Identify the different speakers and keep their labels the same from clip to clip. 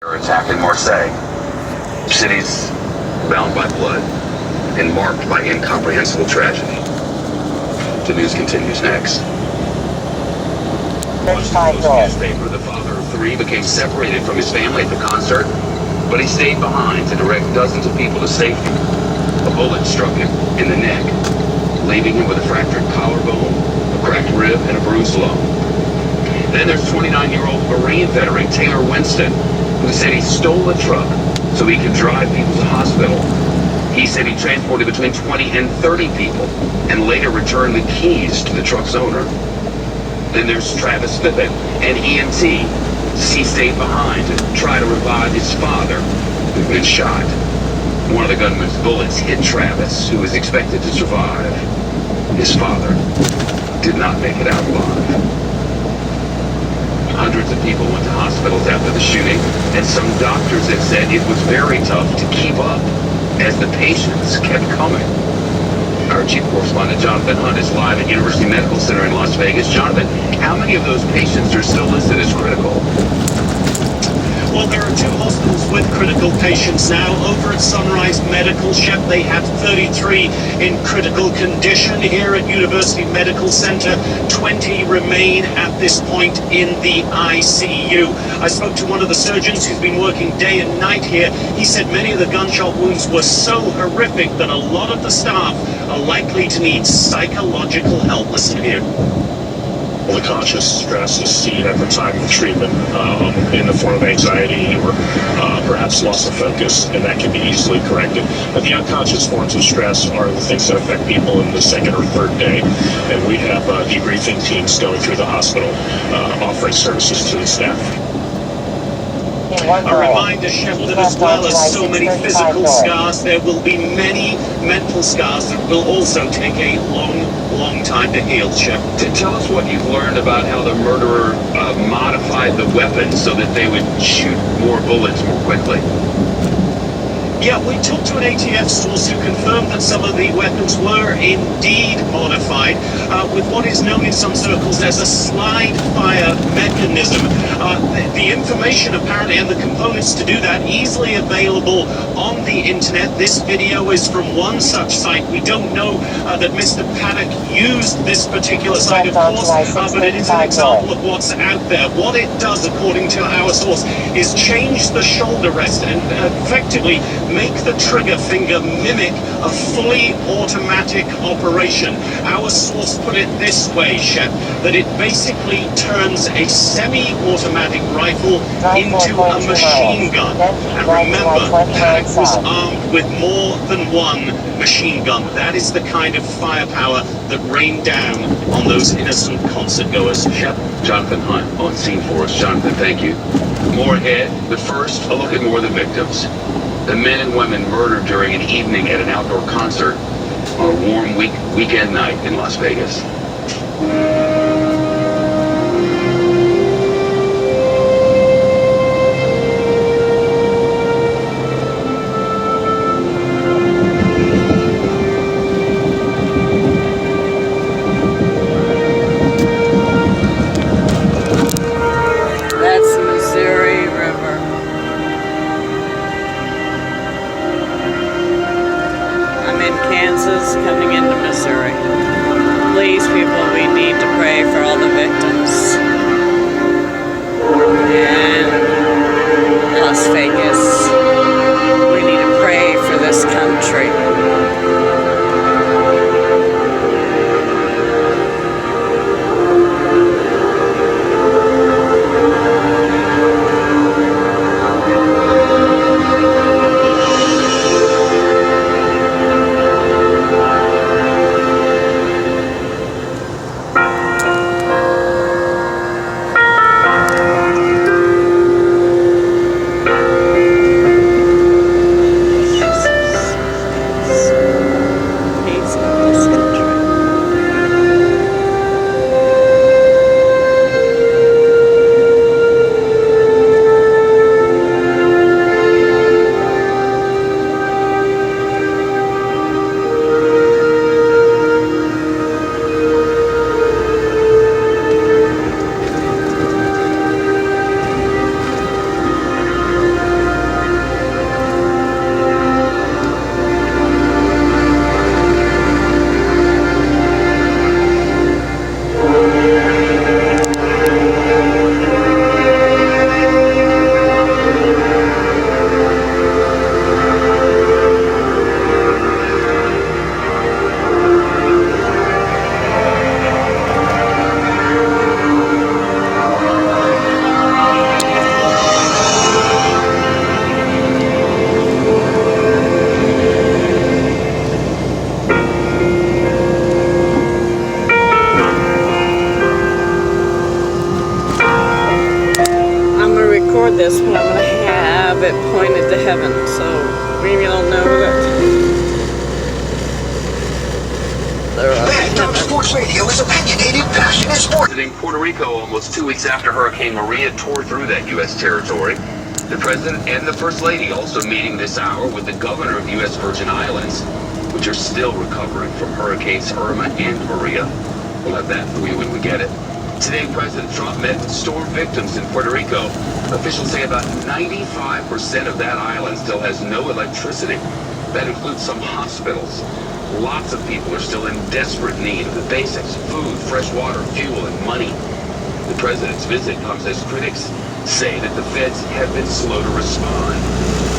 Speaker 1: Attack in Marseille. Cities bound by blood and marked by incomprehensible tragedy. The news continues next. Washington Post newspaper, the father of three, became separated from his family at the concert, but he stayed behind to direct dozens of people to safety. A bullet struck him in the neck, leaving him with a fractured collarbone, a cracked rib, and a bruised lung. Then there's 29-year-old Marine veteran Taylor Winston, who said he stole a truck so he could drive people to hospital. He said he transported between 20 and 30 people and later returned the keys to the truck's owner. Then there's Travis Fippen, an EMT. He stayed behind to try to revive his father, who'd been shot. One of the gunman's bullets hit Travis, who was expected to survive. His father did not make it out alive. Hundreds of people went to hospitals after the shooting, and some doctors have said it was very tough to keep up as the patients kept coming. Our chief correspondent, Jonathan Hunt, is live at University Medical Center in Las Vegas. Jonathan, how many of those patients are still listed as critical?
Speaker 2: Well, there are two hospitals with critical patients now. Over at Sunrise Medical, Shep, they have 33 in critical condition. Here at University Medical Center, 20 remain at this point in the ICU. I spoke to one of the surgeons who's been working day and night here. He said many of the gunshot wounds were so horrific that a lot of the staff are likely to need psychological help. Listen here.
Speaker 3: The conscious stress is seen at the time of treatment in the form of anxiety or perhaps loss of focus, and that can be easily corrected. But the unconscious forms of stress are the things that affect people in the second or third day, and we have debriefing teams going through the hospital offering services to the staff.
Speaker 2: A reminder, Shep, that as well as so many physical scars, there will be many mental scars that will also take a long time to heal, Shep.
Speaker 1: Tell us what you've learned about how the murderer modified the weapon so that they would shoot more bullets more quickly.
Speaker 2: Yeah, we talked to an ATF source who confirmed that some of the weapons were indeed modified with what is known in some circles as a slide fire mechanism. The information apparently and the components to do that easily available on the internet. This video is from one such site. We don't know that Mr. Paddock used this particular site, of course, but it is an example of what's out there. What it does, according to our source, is change the shoulder rest and effectively make the trigger finger mimic a fully automatic operation. Our source put it this way, Shep, that it basically turns a semi-automatic rifle into a machine gun. And remember, Paddock was armed with more than one machine gun. That is the kind of firepower that rained down on those innocent concert goers.
Speaker 1: Shep, Jonathan Hunt on scene for us. Jonathan, thank you. More ahead, but first, a look at more of the victims. The men and women murdered during an evening at an outdoor concert on a warm weekend night in Las Vegas.
Speaker 4: That's the Missouri River. I'm in Kansas, coming into Missouri. Please, people, we need to pray for all the victims. And Las Vegas, we need to pray for this country. I'm gonna have it pointed to heaven, so maybe they'll know that they're up
Speaker 5: Mad
Speaker 4: in
Speaker 5: Dog
Speaker 4: heaven.
Speaker 5: Sports Radio is opinionated, passionate sport.
Speaker 1: Visiting Puerto Rico almost 2 weeks after Hurricane Maria tore through that U.S. territory. The President and the First Lady also meeting this hour with the Governor of the U.S. Virgin Islands, which are still recovering from Hurricanes Irma and Maria. We'll have that for you when we get it. Today, President Trump met with storm victims in Puerto Rico. Officials say about 95% of that island still has no electricity. That includes some hospitals. Lots of people are still in desperate need of the basics: food, fresh water, fuel, and money. The president's visit comes as critics say that the feds have been slow to respond.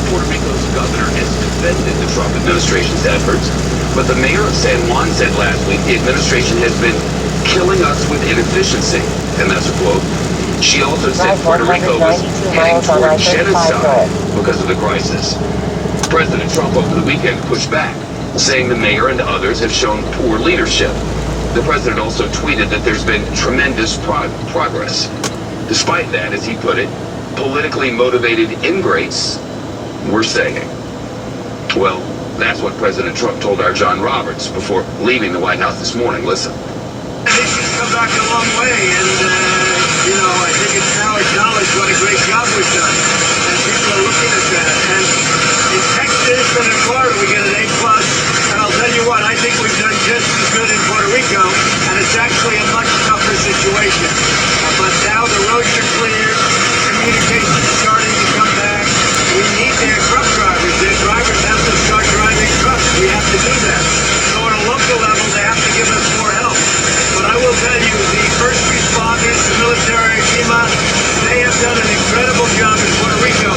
Speaker 1: Puerto Rico's governor has defended the Trump administration's efforts, but the mayor of San Juan said last week the administration has been killing us with inefficiency, and that's a quote. She also said Puerto Rico was heading toward genocide because of the crisis. President Trump over the weekend pushed back, saying the mayor and others have shown poor leadership. The president also tweeted that there's been tremendous progress. Despite that, as he put it, politically motivated ingrates were saying. Well, that's what President Trump told our John Roberts before leaving the White House this morning. Listen.
Speaker 6: This has come back a long way, and, I think it's now acknowledged what a great job we've done. And people are looking at that. And in Texas and in Florida, we get an A+. And I'll tell you what, I think we've done just as good in Puerto Rico, and it's actually a much tougher situation. But now the roads are clear, communication is starting to come back. We need their truck drivers. Their drivers have to start driving trucks. We have to do that. So on a local level, they have to give us more help. But I will tell you, the first responders, the military, FEMA, they have done an incredible job in Puerto Rico.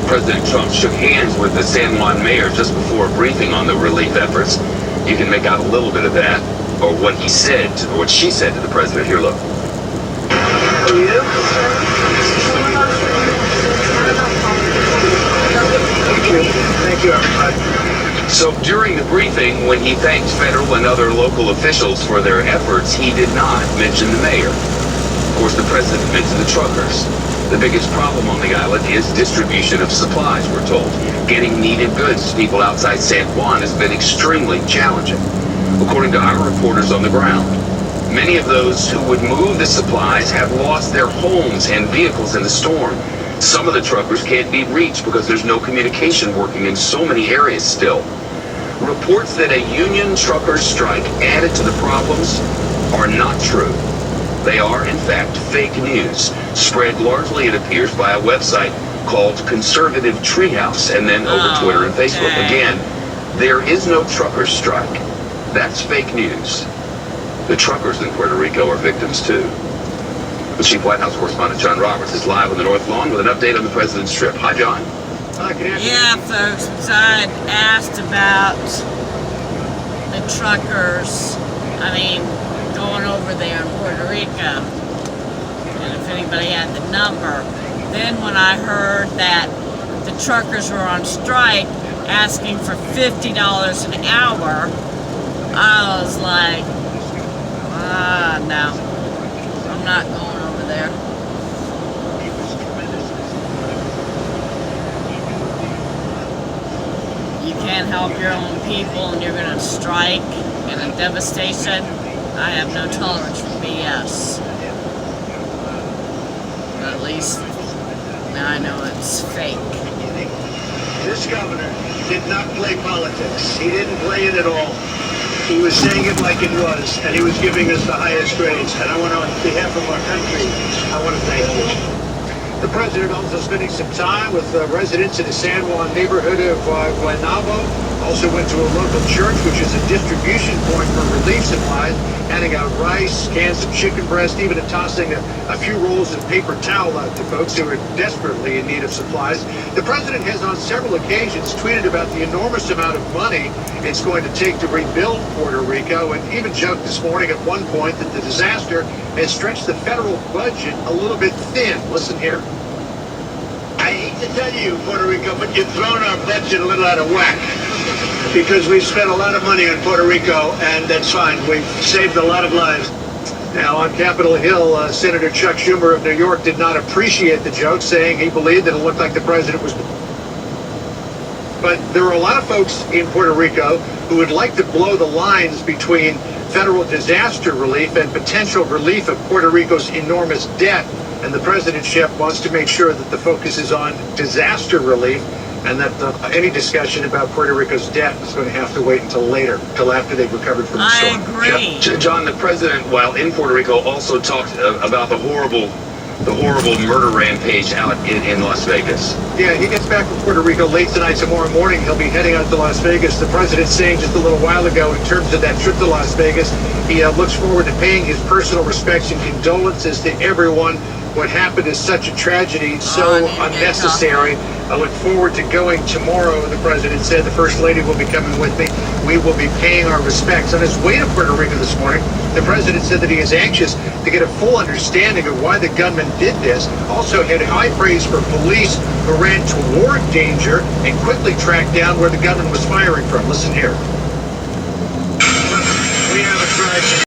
Speaker 1: President Trump shook hands with the San Juan mayor just before a briefing on the relief efforts. You can make out a little bit of that, or what he said, or what she said to the president. Here, look.
Speaker 6: How are you? Thank you. Thank you, everybody.
Speaker 1: So during the briefing, when he thanked federal and other local officials for their efforts, he did not mention the mayor. Of course, the president mentioned the truckers. The biggest problem on the island is distribution of supplies, we're told. Getting needed goods to people outside San Juan has been extremely challenging, according to our reporters on the ground. Many of those who would move the supplies have lost their homes and vehicles in the storm. Some of the truckers can't be reached because there's no communication working in so many areas still. Reports that a union trucker strike added to the problems are not true. They are, in fact, fake news, spread largely, it appears, by a website called Conservative Treehouse, and then over Twitter and Facebook. Again, there is no trucker strike. That's fake news. The truckers in Puerto Rico are victims, too. The Chief White House correspondent John Roberts is live on the North Lawn with an update on the president's trip. Hi, John.
Speaker 4: Yeah, folks, because I asked about the truckers, going over there in Puerto Rico, and if anybody had the number. Then when I heard that the truckers were on strike asking for $50 an hour, I was like, no, I'm not going over there. You can't help your own people and you're going to strike and a devastation. I have no tolerance for BS. But at least now I know it's fake.
Speaker 6: This governor did not play politics. He didn't play it at all. He was saying it like it was, and he was giving us the highest grades. And I want to, on behalf of our country, I want to thank you. The president also spending some time with residents in the San Juan neighborhood of Guaynabo. Also went to a local church, which is a distribution point for relief supplies, handing out rice, cans of chicken breast, even tossing a few rolls of paper towel out to folks who are desperately in need of supplies. The president has on several occasions tweeted about the enormous amount of money it's going to take to rebuild Puerto Rico, and even joked this morning at one point that the disaster has stretched the federal budget a little bit thin. Listen here. I hate to tell you, Puerto Rico, but you've thrown our budget a little out of whack, because we've spent a lot of money on Puerto Rico, and that's fine. We've saved a lot of lives. Now, on Capitol Hill, Senator Chuck Schumer of New York did not appreciate the joke, saying he believed that it looked like the president was... But there are a lot of folks in Puerto Rico who would like to blow the lines between federal disaster relief and potential relief of Puerto Rico's enormous debt. And the presidentship wants to make sure that the focus is on disaster relief, and that any discussion about Puerto Rico's debt is going to have to wait until later, till after they've recovered from the storm.
Speaker 4: I agree.
Speaker 1: John, the president, while in Puerto Rico, also talked about the horrible murder rampage out in Las Vegas.
Speaker 6: Yeah, he gets back from Puerto Rico late tonight. Tomorrow morning, he'll be heading out to Las Vegas. The president saying just a little while ago, in terms of that trip to Las Vegas, he looks forward to paying his personal respects and condolences to everyone. What happened is such a tragedy, so unnecessary. I look forward to going tomorrow, the president said. The First Lady will be coming with me. We will be paying our respects. On his way to Puerto Rico this morning, the president said that he is anxious to get a full understanding of why the gunman did this. Also had high praise for police who ran toward danger and quickly tracked down where the gunman was firing from. Listen here. We have a crisis.